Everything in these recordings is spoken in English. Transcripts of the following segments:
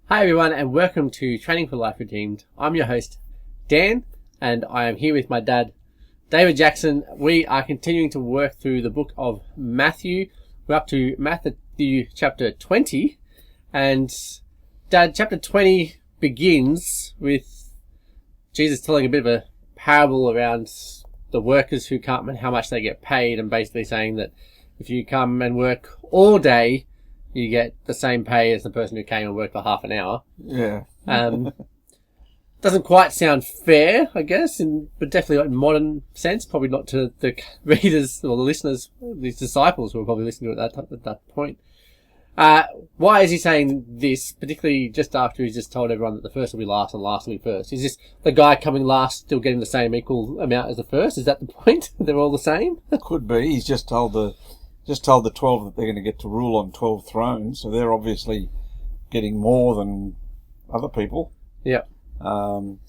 Hi everyone and welcome to Training for Life Redeemed. I'm your host Dan and I am here with my dad David Jackson. We are continuing to work through the book of Matthew. We're up to Matthew chapter 20 and Dad, chapter 20 begins with Jesus telling a bit of a parable around the workers who come and how much they get paid, and basically saying that if you come and work all day you get the same pay as the person who came and worked for half an hour. Yeah. Doesn't quite sound fair, I guess, but definitely in modern sense, probably not to the readers or the listeners, these disciples who were probably listening to it at that point. Why is he saying this, particularly just after he's just told everyone that the first will be last and last will be first? Is this the guy coming last still getting the same equal amount as the first? Is that the point? They're all the same? Could be. He's just told the 12 that they're going to get to rule on 12 thrones, so they're obviously getting more than other people. Yeah. In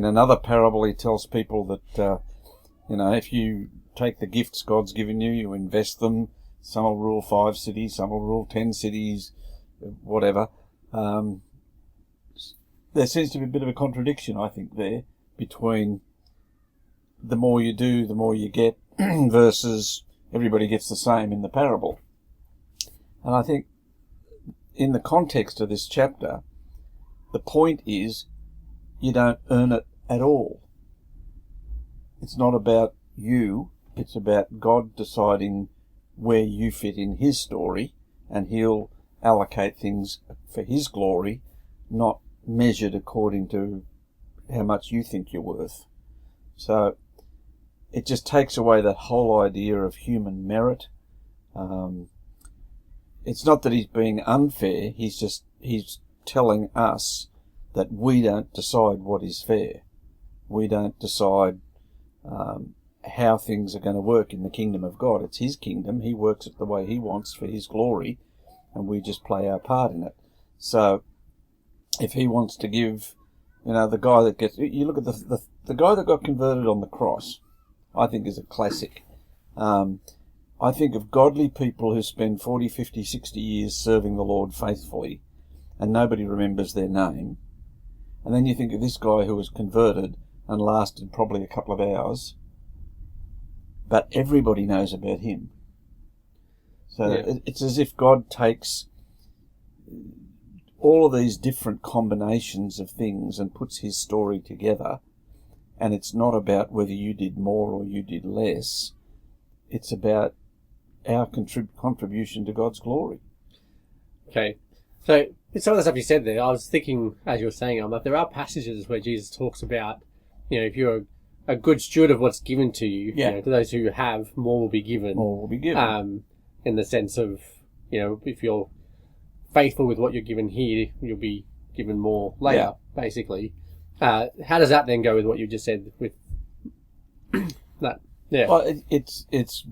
another parable, he tells people that, if you take the gifts God's given you, you invest them. Some will rule 5 cities, some will rule 10 cities, whatever. There seems to be a bit of a contradiction, I think, there between the more you do, the more you get, versus everybody gets the same in the parable. And I think in the context of this chapter, the point is you don't earn it at all. It's not about you, it's about God deciding where you fit in his story, and he'll allocate things for his glory, not measured according to how much you think you're worth. So it just takes away that whole idea of human merit. It's not that he's being unfair, he's telling us that we don't decide what is fair. We don't decide how things are going to work in the kingdom of God. It's his kingdom. He works it the way he wants for his glory, and we just play our part in it. So if he wants to give, the guy that gets... You look at the guy that got converted on the cross, I think is a classic. I think of godly people who spend 40, 50, 60 years serving the Lord faithfully, and nobody remembers their name. And then you think of this guy who was converted and lasted probably a couple of hours, but everybody knows about him. So yeah. It's as if God takes all of these different combinations of things and puts his story together, and it's not about whether you did more or you did less. It's about our contribution to God's glory. Okay. So, with some of the stuff you said there, I was thinking, as you were saying, I'm like, there are passages where Jesus talks about, if you're a good steward of what's given to you, yeah. To those who have, more will be given. More will be given. In the sense of, if you're faithful with what you're given here, you'll be given more later, basically. How does that then go with what you just said with that? Yeah. Well, it's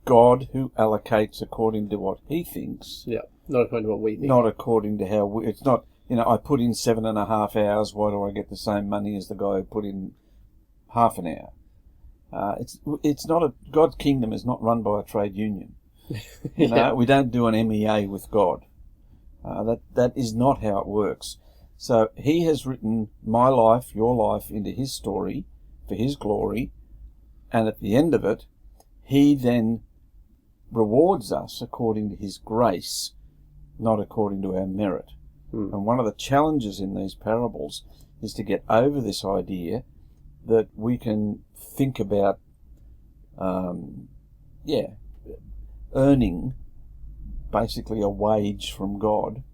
God who allocates according to what he thinks. Yeah. Not according to what we think. Not according to how it's not, I put in 7.5 hours, why do I get the same money as the guy who put in half an hour? It's not God's kingdom is not run by a trade union. We don't do an MEA with God. That is not how it works. So he has written my life, your life, into his story for his glory, and at the end of it, he then rewards us according to his grace, not according to our merit. And one of the challenges in these parables is to get over this idea that we can think about, earning basically a wage from God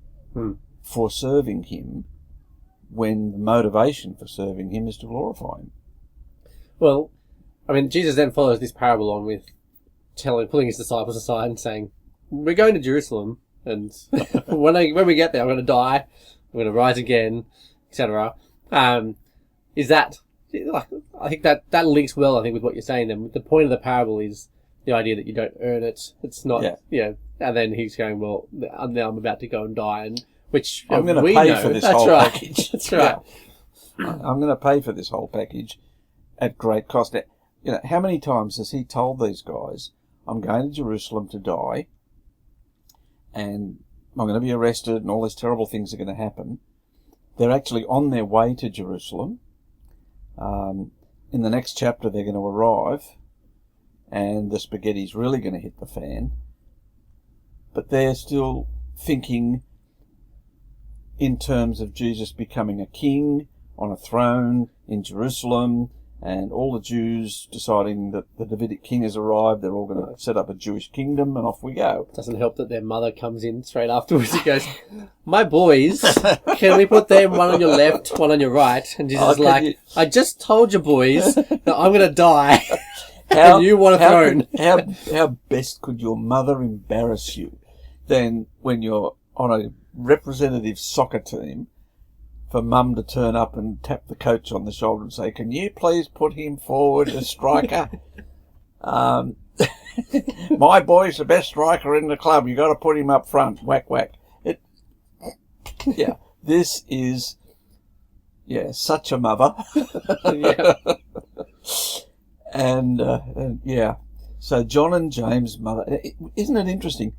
for serving him, when the motivation for serving him is to glorify him. Well, Jesus then follows this parable on with pulling his disciples aside and saying, we're going to Jerusalem, and when we get there, I'm going to die, I'm going to rise again, etc. Is that, I think that links well, I think, with what you're saying then. The point of the parable is the idea that you don't earn it. It's not, and then he's going, well, now I'm about to go and die, and which I'm going to pay for this whole package. That's right. I'm going to pay for this whole package at great cost. How many times has he told these guys, I'm going to Jerusalem to die, and I'm going to be arrested, and all these terrible things are going to happen, they're actually on their way to Jerusalem. In the next chapter, they're going to arrive, and the spaghetti's really going to hit the fan. But they're still thinking in terms of Jesus becoming a king on a throne in Jerusalem, and all the Jews deciding that the Davidic king has arrived. They're all going to set up a Jewish kingdom, and off we go. Doesn't help that their mother comes in straight afterwards and goes, "My boys, can we put them one on your left, one on your right?" And Jesus is like, "I just told you, boys, that I'm going to die, and you want a throne." How best could your mother embarrass you than when you're on a representative soccer team for mum to turn up and tap the coach on the shoulder and say, "Can you please put him forward as striker? My boy's the best striker in the club. You got to put him up front." Whack, whack. This is, such a mother. Yeah. And so John and James' mother, isn't it interesting?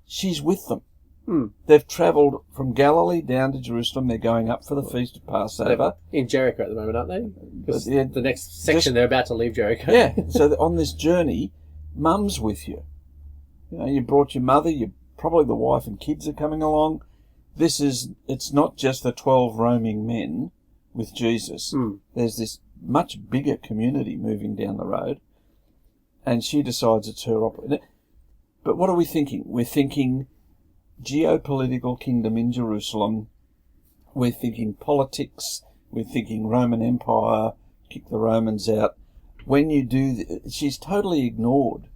She's with them. They've travelled from Galilee down to Jerusalem. They're going up for the Feast of Passover. They're in Jericho at the moment, aren't they? Because the next section, they're about to leave Jericho. Yeah, so on this journey, Mum's with you. You brought your mother, probably the wife and kids are coming along. It's not just the 12 roaming men with Jesus. There's this much bigger community moving down the road, and she decides it's her opportunity. But what are we thinking? We're thinking geopolitical kingdom in Jerusalem. We're thinking politics. We're thinking Roman Empire, kick the Romans out. When you do, she's totally ignored,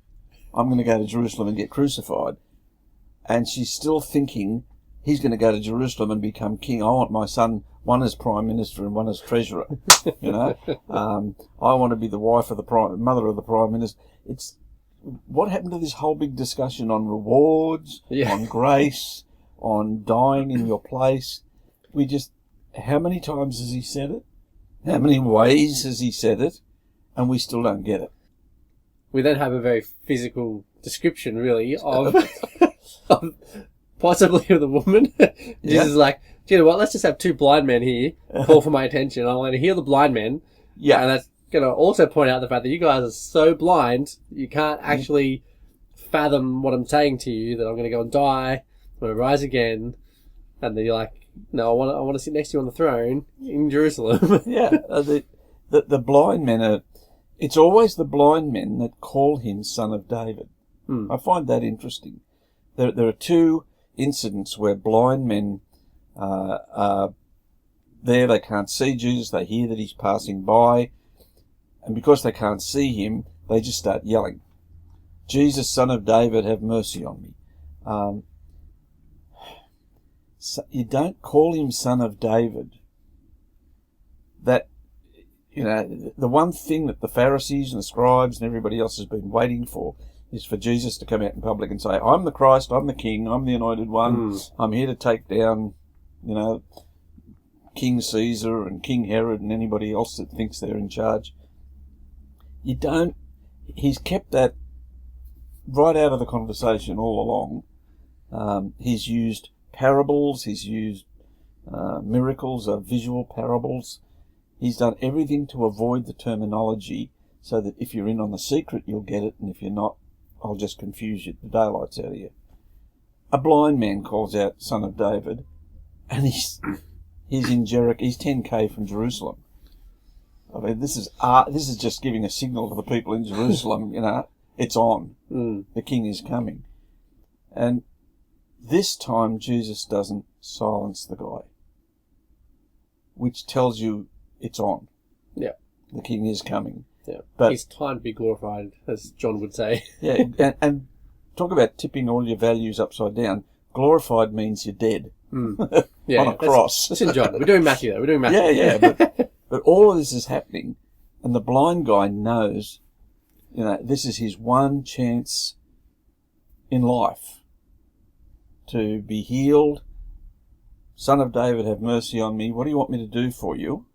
"I'm going to go to Jerusalem and get crucified." And she's still thinking, he's going to go to Jerusalem and become king. I want my son, one as prime minister and one as treasurer. I want to be the wife of the mother of the prime minister. What happened to this whole big discussion on rewards, on grace, on dying in your place? How many times has he said it? How many ways has he said it? And we still don't get it. We then have a very physical description, really, of possibly of the woman. Jesus is like, "Do you know what? Let's just have two blind men here call for my attention. I'm going to heal the blind men." Yeah. And that's going to also point out the fact that you guys are so blind, you can't actually fathom what I'm saying to you, that I'm going to go and die, I'm going to rise again. And then you're like, "No, I want to sit next to you on the throne in Jerusalem." The blind men are... It's always the blind men that call him Son of David. I find that interesting. There are two incidents where blind men are there. They can't see Jesus. They hear that he's passing by. And because they can't see him, they just start yelling, "Jesus, Son of David, have mercy on me." So you don't call him Son of David. The one thing that the Pharisees and the scribes and everybody else has been waiting for is for Jesus to come out in public and say, "I'm the Christ, I'm the King, I'm the Anointed One, I'm here to take down, King Caesar and King Herod and anybody else that thinks they're in charge." He's kept that right out of the conversation all along. He's used parables, he's used miracles, visual parables. He's done everything to avoid the terminology so that if you're in on the secret, you'll get it, and if you're not, I'll just confuse the daylights out of you. A blind man calls out, "Son of David," and he's in Jericho. He's 10k from Jerusalem. I mean, this is just giving a signal to the people in Jerusalem. It's on. The king is coming, and this time Jesus doesn't silence the guy, which tells you it's on. Yeah, the king is coming. Yeah, but it's time to be glorified, as John would say. Yeah, and talk about tipping all your values upside down. Glorified means you're dead on a cross. That's in John. We're doing Matthew, though. We're doing Matthew. Yeah. But all of this is happening, and the blind guy knows, this is his one chance in life to be healed. "Son of David, have mercy on me. What do you want me to do for you?"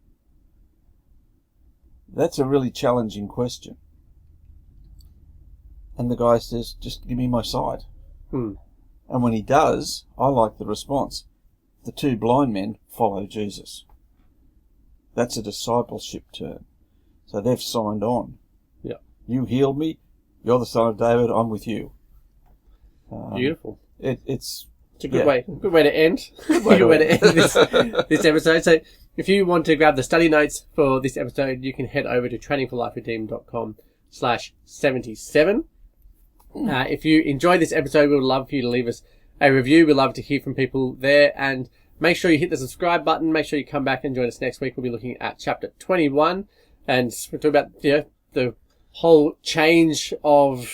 That's a really challenging question. And the guy says, "Just give me my sight." And when he does, I like the response. the two blind men follow Jesus. That's a discipleship term. So they've signed on. Yeah. You healed me. You're the Son of David. I'm with you. Beautiful. It's a good way. Good way to end. Good way to end this episode. So, if you want to grab the study notes for this episode, you can head over to trainingforliferedeemed.com/77. If you enjoyed this episode, we would love for you to leave us a review. We'd love to hear from people there, and make sure you hit the subscribe button. Make sure you come back and join us next week. We'll be looking at chapter 21, and we'll talk about the whole change of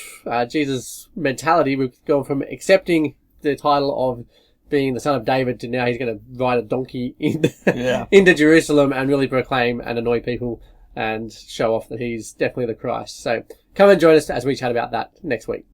Jesus' mentality. We've gone from accepting the title of being the Son of David to now he's going to ride a donkey into Jerusalem and really proclaim and annoy people and show off that he's definitely the Christ. So come and join us as we chat about that next week.